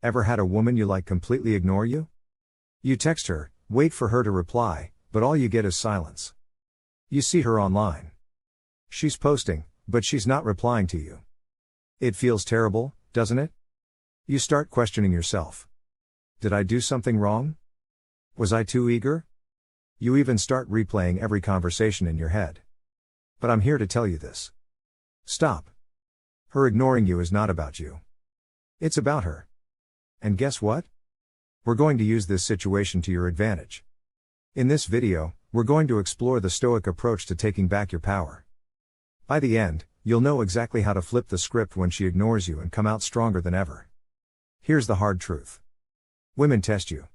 Ever had a woman you like completely ignore you? You text her, wait for her to reply, but all you get is silence. You see her online. She's posting, but she's not replying to you. It feels terrible, doesn't it? You start questioning yourself. Did I do something wrong? Was I too eager? You even start replaying every conversation in your head. But I'm here to tell you this. Stop. Her ignoring you is not about you. It's about her. And guess what? We're going to use this situation to your advantage. In this video, we're going to explore the Stoic approach to taking back your power. By the end, you'll know exactly how to flip the script when she ignores you and come out stronger than ever. Here's the hard truth. Women test you.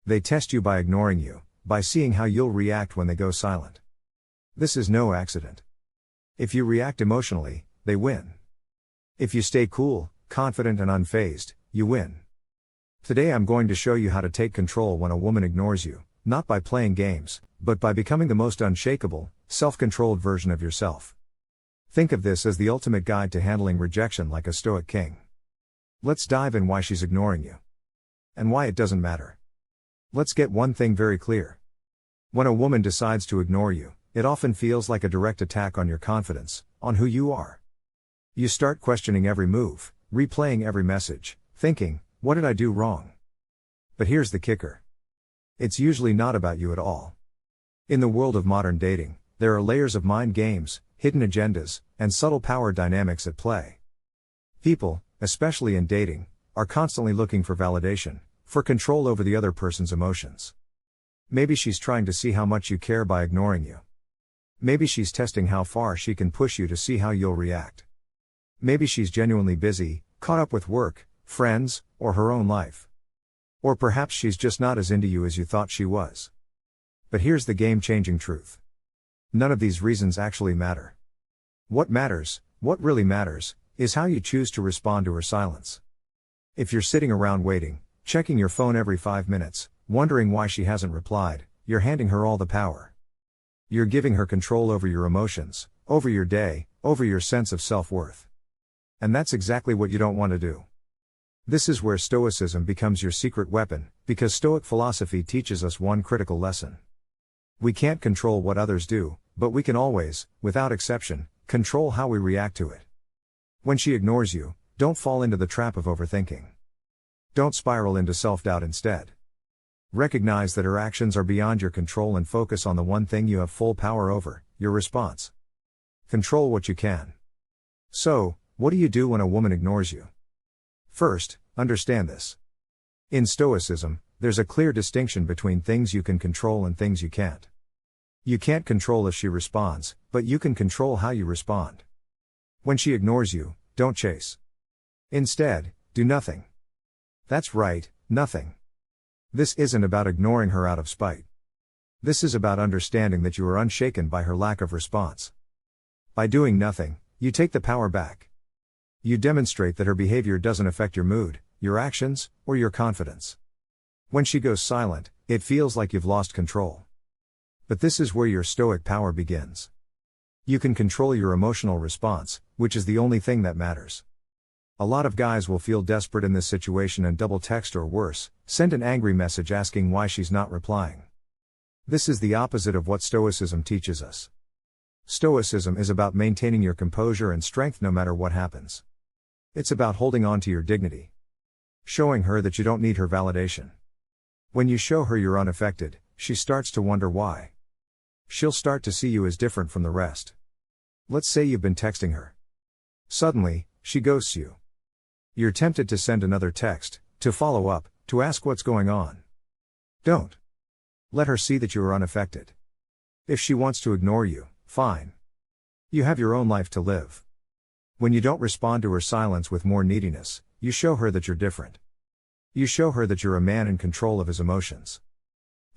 They test you by ignoring you, by seeing how you'll react when they go silent. This is no accident. If you react emotionally, they win. If you stay cool, confident and unfazed, you win. Today I'm going to show you how to take control when a woman ignores you, not by playing games, but by becoming the most unshakable, self-controlled version of yourself. Think of this as the ultimate guide to handling rejection like a Stoic king. Let's dive in why she's ignoring you. And why it doesn't matter. Let's get one thing very clear. When a woman decides to ignore you, it often feels like a direct attack on your confidence, on who you are. You start questioning every move, replaying every message, thinking, what did I do wrong? But here's the kicker. It's usually not about you at all. In the world of modern dating, there are layers of mind games, hidden agendas, and subtle power dynamics at play. People, especially in dating, are constantly looking for validation, for control over the other person's emotions. Maybe she's trying to see how much you care by ignoring you. Maybe she's testing how far she can push you to see how you'll react. Maybe she's genuinely busy, caught up with work, friends, or her own life. Or perhaps she's just not as into you as you thought she was. But here's the game-changing truth. None of these reasons actually matter. What matters, what really matters, is how you choose to respond to her silence. If you're sitting around waiting, checking your phone every 5 minutes, wondering why she hasn't replied, you're handing her all the power. You're giving her control over your emotions, over your day, over your sense of self-worth. And that's exactly what you don't want to do. This is where Stoicism becomes your secret weapon, because Stoic philosophy teaches us one critical lesson. We can't control what others do, but we can always, without exception, control how we react to it. When she ignores you, don't fall into the trap of overthinking. Don't spiral into self-doubt instead. Recognize that her actions are beyond your control and focus on the one thing you have full power over, your response. Control what you can. So, what do you do when a woman ignores you? First, understand this. In Stoicism, there's a clear distinction between things you can control and things you can't. You can't control if she responds, but you can control how you respond. When she ignores you, don't chase. Instead, do nothing. That's right, nothing. This isn't about ignoring her out of spite. This is about understanding that you are unshaken by her lack of response. By doing nothing, you take the power back. You demonstrate that her behavior doesn't affect your mood, your actions, or your confidence. When she goes silent, it feels like you've lost control. But this is where your Stoic power begins. You can control your emotional response, which is the only thing that matters. A lot of guys will feel desperate in this situation and double text or worse, send an angry message asking why she's not replying. This is the opposite of what Stoicism teaches us. Stoicism is about maintaining your composure and strength no matter what happens. It's about holding on to your dignity. Showing her that you don't need her validation. When you show her you're unaffected, she starts to wonder why. She'll start to see you as different from the rest. Let's say you've been texting her. Suddenly, she ghosts you. You're tempted to send another text, to follow up, to ask what's going on. Don't. Let her see that you are unaffected. If she wants to ignore you, fine. You have your own life to live. When you don't respond to her silence with more neediness, you show her that you're different. You show her that you're a man in control of his emotions.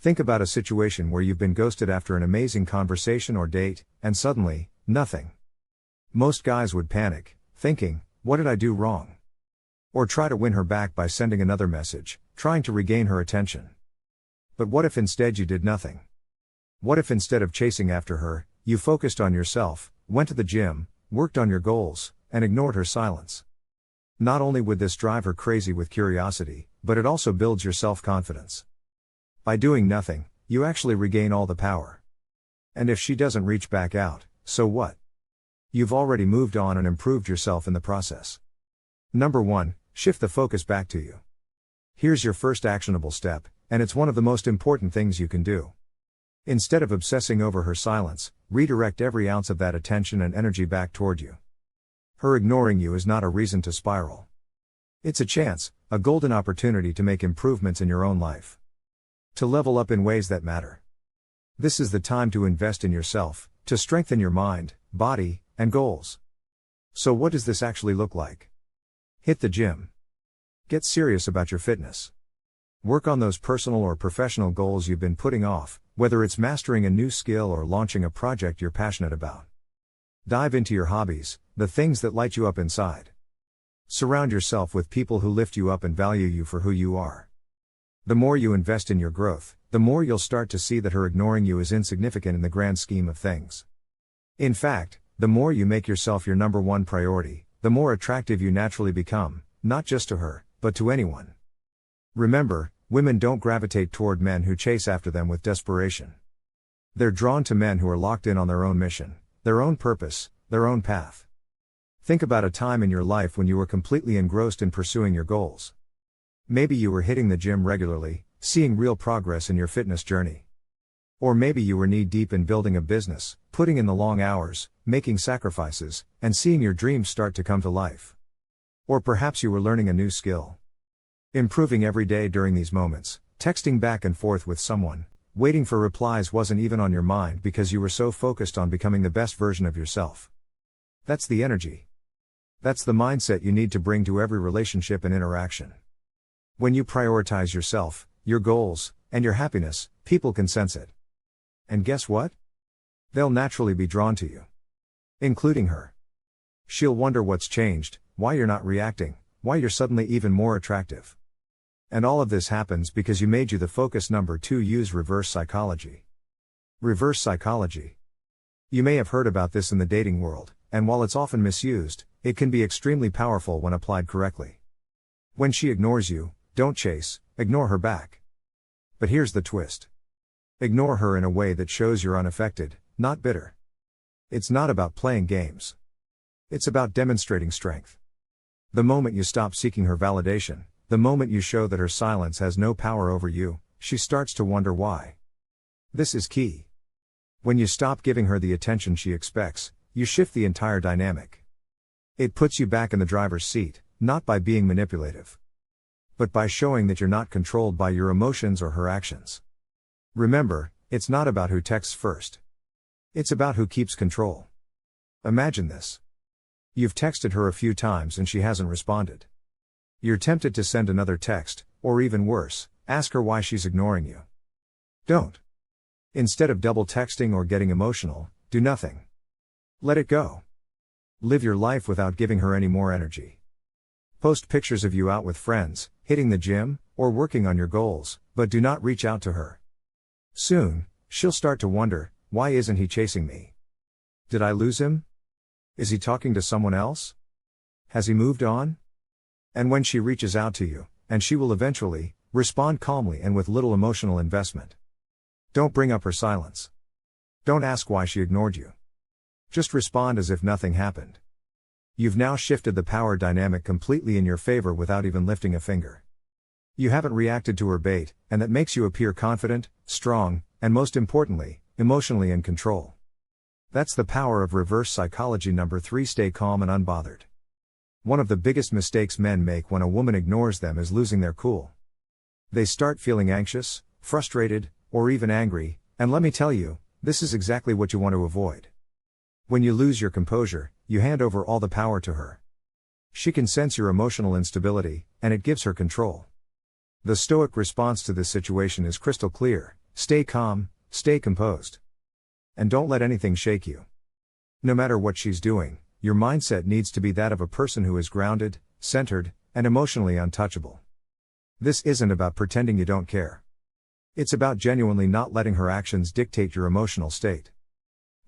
Think about a situation where you've been ghosted after an amazing conversation or date, and suddenly, nothing. Most guys would panic, thinking, what did I do wrong? Or try to win her back by sending another message, trying to regain her attention. But what if instead you did nothing? What if instead of chasing after her, you focused on yourself, went to the gym, worked on your goals, and ignored her silence? Not only would this drive her crazy with curiosity, but it also builds your self-confidence. By doing nothing, you actually regain all the power. And if she doesn't reach back out, so what? You've already moved on and improved yourself in the process. Number 1, shift the focus back to you. Here's your first actionable step, and it's one of the most important things you can do. Instead of obsessing over her silence, redirect every ounce of that attention and energy back toward you. Her ignoring you is not a reason to spiral. It's a chance, a golden opportunity to make improvements in your own life. To level up in ways that matter. This is the time to invest in yourself, to strengthen your mind, body, and goals. So what does this actually look like? Hit the gym. Get serious about your fitness. Work on those personal or professional goals you've been putting off, whether it's mastering a new skill or launching a project you're passionate about. Dive into your hobbies, the things that light you up inside. Surround yourself with people who lift you up and value you for who you are. The more you invest in your growth, the more you'll start to see that her ignoring you is insignificant in the grand scheme of things. In fact, the more you make yourself your number 1 priority, the more attractive you naturally become, not just to her, but to anyone. Remember, women don't gravitate toward men who chase after them with desperation. They're drawn to men who are locked in on their own mission, their own purpose, their own path. Think about a time in your life when you were completely engrossed in pursuing your goals. Maybe you were hitting the gym regularly, seeing real progress in your fitness journey. Or maybe you were knee-deep in building a business, putting in the long hours, making sacrifices, and seeing your dreams start to come to life. Or perhaps you were learning a new skill. Improving every day during these moments, texting back and forth with someone, waiting for replies wasn't even on your mind because you were so focused on becoming the best version of yourself. That's the energy. That's the mindset you need to bring to every relationship and interaction. When you prioritize yourself, your goals, and your happiness, people can sense it. And guess what? They'll naturally be drawn to you. Including her. She'll wonder what's changed, why you're not reacting, why you're suddenly even more attractive. And all of this happens because you made you the focus. Number 2, use reverse psychology. Reverse psychology. You may have heard about this in the dating world, and while it's often misused, it can be extremely powerful when applied correctly. When she ignores you, don't chase, ignore her back. But here's the twist. Ignore her in a way that shows you're unaffected, not bitter. It's not about playing games. It's about demonstrating strength. The moment you stop seeking her validation, the moment you show that her silence has no power over you, she starts to wonder why. This is key. When you stop giving her the attention she expects, you shift the entire dynamic. It puts you back in the driver's seat, not by being manipulative, but by showing that you're not controlled by your emotions or her actions. Remember, it's not about who texts first. It's about who keeps control. Imagine this. You've texted her a few times and she hasn't responded. You're tempted to send another text, or even worse, ask her why she's ignoring you. Don't. Instead of double texting or getting emotional, do nothing. Let it go. Live your life without giving her any more energy. Post pictures of you out with friends, hitting the gym, or working on your goals, but do not reach out to her. Soon, she'll start to wonder, why isn't he chasing me? Did I lose him? Is he talking to someone else? Has he moved on? And when she reaches out to you, and she will eventually, respond calmly and with little emotional investment. Don't bring up her silence. Don't ask why she ignored you. Just respond as if nothing happened. You've now shifted the power dynamic completely in your favor without even lifting a finger. You haven't reacted to her bait, and that makes you appear confident, strong, and most importantly, emotionally in control. That's the power of reverse psychology. Number 3, stay calm and unbothered. One of the biggest mistakes men make when a woman ignores them is losing their cool. They start feeling anxious, frustrated, or even angry, and let me tell you, this is exactly what you want to avoid. When you lose your composure, you hand over all the power to her. She can sense your emotional instability, and it gives her control. The Stoic response to this situation is crystal clear: stay calm, stay composed. And don't let anything shake you. No matter what she's doing, your mindset needs to be that of a person who is grounded, centered, and emotionally untouchable. This isn't about pretending you don't care. It's about genuinely not letting her actions dictate your emotional state.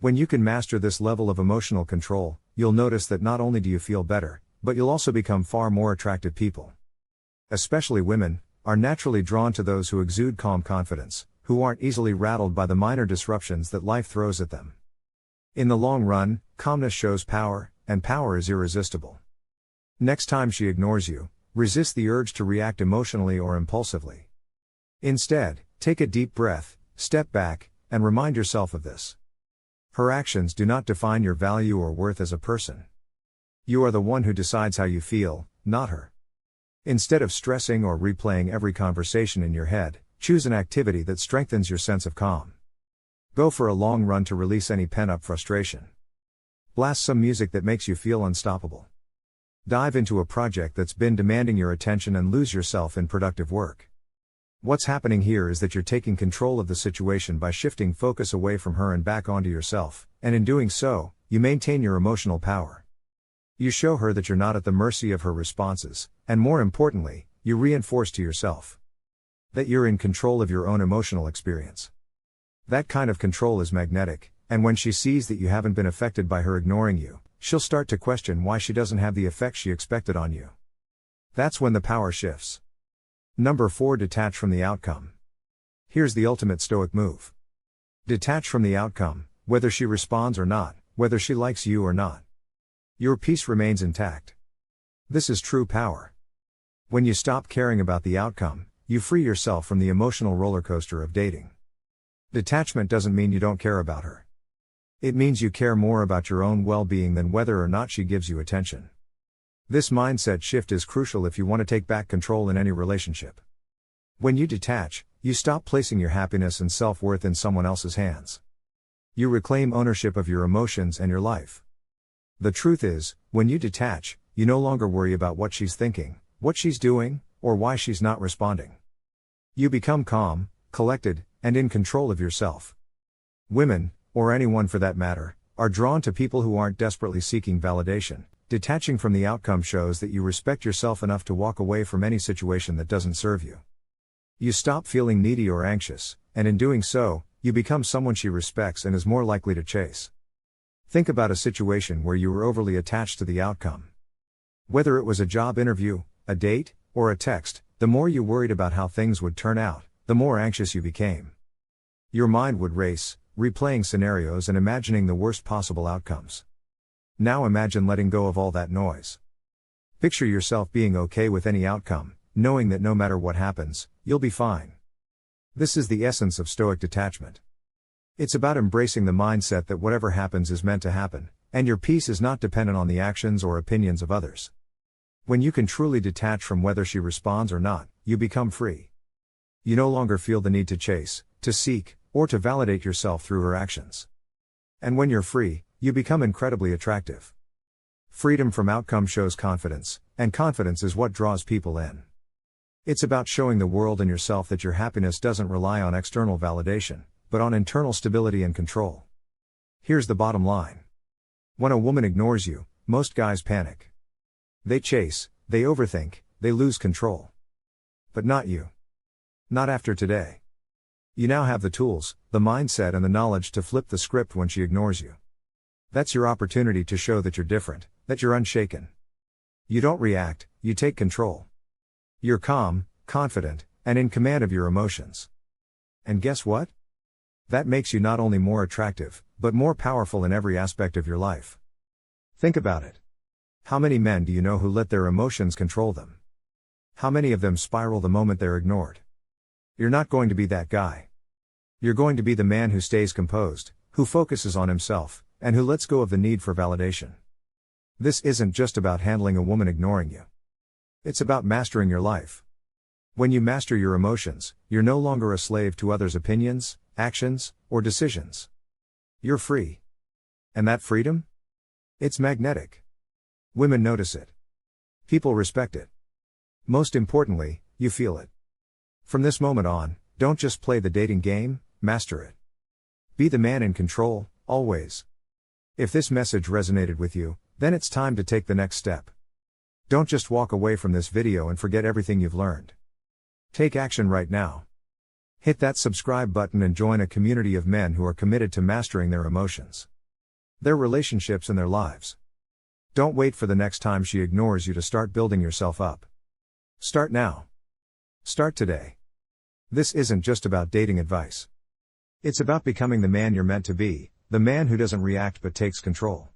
When you can master this level of emotional control, you'll notice that not only do you feel better, but you'll also become far more attractive people. Especially women are naturally drawn to those who exude calm confidence, who aren't easily rattled by the minor disruptions that life throws at them. In the long run, calmness shows power, and power is irresistible. Next time she ignores you, resist the urge to react emotionally or impulsively. Instead, take a deep breath, step back, and remind yourself of this. Her actions do not define your value or worth as a person. You are the one who decides how you feel, not her. Instead of stressing or replaying every conversation in your head, choose an activity that strengthens your sense of calm. Go for a long run to release any pent-up frustration. Blast some music that makes you feel unstoppable. Dive into a project that's been demanding your attention and lose yourself in productive work. What's happening here is that you're taking control of the situation by shifting focus away from her and back onto yourself, and in doing so, you maintain your emotional power. You show her that you're not at the mercy of her responses, and more importantly, you reinforce to yourself that you're in control of your own emotional experience. That kind of control is magnetic, and when she sees that you haven't been affected by her ignoring you, she'll start to question why she doesn't have the effect she expected on you. That's when the power shifts. Number 4. Detach from the outcome. Here's the ultimate Stoic move. Detach from the outcome, whether she responds or not, whether she likes you or not. Your peace remains intact. This is true power. When you stop caring about the outcome, you free yourself from the emotional roller coaster of dating. Detachment doesn't mean you don't care about her. It means you care more about your own well-being than whether or not she gives you attention. This mindset shift is crucial if you want to take back control in any relationship. When you detach, you stop placing your happiness and self-worth in someone else's hands. You reclaim ownership of your emotions and your life. The truth is, when you detach, you no longer worry about what she's thinking, what she's doing, or why she's not responding. You become calm, collected, and in control of yourself. Women, or anyone for that matter, are drawn to people who aren't desperately seeking validation. Detaching from the outcome shows that you respect yourself enough to walk away from any situation that doesn't serve you. You stop feeling needy or anxious, and in doing so, you become someone she respects and is more likely to chase. Think about a situation where you were overly attached to the outcome. Whether it was a job interview, a date, or a text, the more you worried about how things would turn out, the more anxious you became. Your mind would race, replaying scenarios and imagining the worst possible outcomes. Now imagine letting go of all that noise. Picture yourself being okay with any outcome, knowing that no matter what happens, you'll be fine. This is the essence of Stoic detachment. It's about embracing the mindset that whatever happens is meant to happen, and your peace is not dependent on the actions or opinions of others. When you can truly detach from whether she responds or not, you become free. You no longer feel the need to chase, to seek, or to validate yourself through her actions. And when you're free, you become incredibly attractive. Freedom from outcome shows confidence, and confidence is what draws people in. It's about showing the world and yourself that your happiness doesn't rely on external validation, but on internal stability and control. Here's the bottom line. When a woman ignores you, most guys panic. They chase, they overthink, they lose control. But not you. Not after today. You now have the tools, the mindset and the knowledge to flip the script when she ignores you. That's your opportunity to show that you're different, that you're unshaken. You don't react, you take control. You're calm, confident, and in command of your emotions. And guess what? That makes you not only more attractive, but more powerful in every aspect of your life. Think about it. How many men do you know who let their emotions control them? How many of them spiral the moment they're ignored? You're not going to be that guy. You're going to be the man who stays composed, who focuses on himself, and who lets go of the need for validation. This isn't just about handling a woman ignoring you. It's about mastering your life. When you master your emotions, you're no longer a slave to others' opinions, actions, or decisions. You're free. And that freedom? It's magnetic. Women notice it. People respect it. Most importantly, you feel it. From this moment on, don't just play the dating game, master it. Be the man in control, always. If this message resonated with you, then it's time to take the next step. Don't just walk away from this video and forget everything you've learned. Take action right now. Hit that subscribe button and join a community of men who are committed to mastering their emotions, their relationships and their lives. Don't wait for the next time she ignores you to start building yourself up. Start now. Start today. This isn't just about dating advice. It's about becoming the man you're meant to be, the man who doesn't react but takes control.